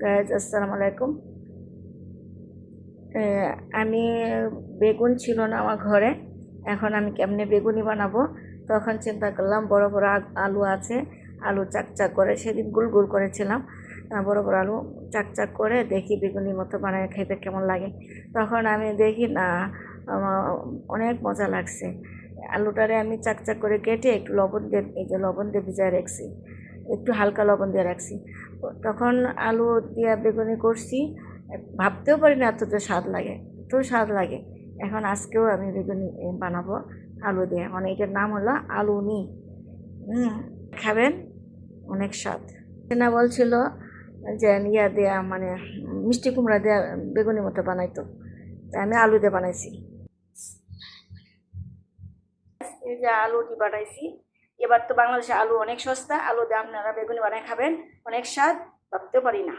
Guys, আসসালামু আলাইকুম। আমি বেগুন ছিল না আমার ঘরে। এখন আমি কেমনে বেগুনি বানাবো তখন চিন্তা করলাম, বড় বড় আলু আছে, আলু চাকচাক করে সেদিন গুল গুল করেছিলাম। বড় বড় আলু চাকচাক করে দেখি বেগুনির মতো বানায় খেতে কেমন লাগে। তখন আমি দেখি না, অনেক মজা লাগছে। আলুটারে আমি চাকচাক করে কেটে একটু লবণ দিয়ে, এই যে লবণ দিয়ে ভিজায় রাখছি, একটু হালকা লবণ দিয়ে রাখছি। তখন আলু দিয়ে বেগুনি করছি, ভাবতেও পারি না এতটা স্বাদ লাগে, এত স্বাদ লাগে। এখন আজকেও আমি বেগুনি বানাবো আলু দিয়ে, মানে এটার নাম হলো আলুনি। খাবেন, অনেক স্বাদ। না বলছিল যে ইয়া দেয়া, মানে মিষ্টি কুমড়া দেয়া বেগুনির মতো বানাইতো, তাই আমি আলু দিয়ে বানাইছি। এই যে আলুটি বানাইছি। এবার তো বাংলাদেশে আলু অনেক সস্তা, আলু দিয়ে আপনারা বেগুনি বানাই খাবেন, অনেক স্বাদ, ভাবতেও পারি না।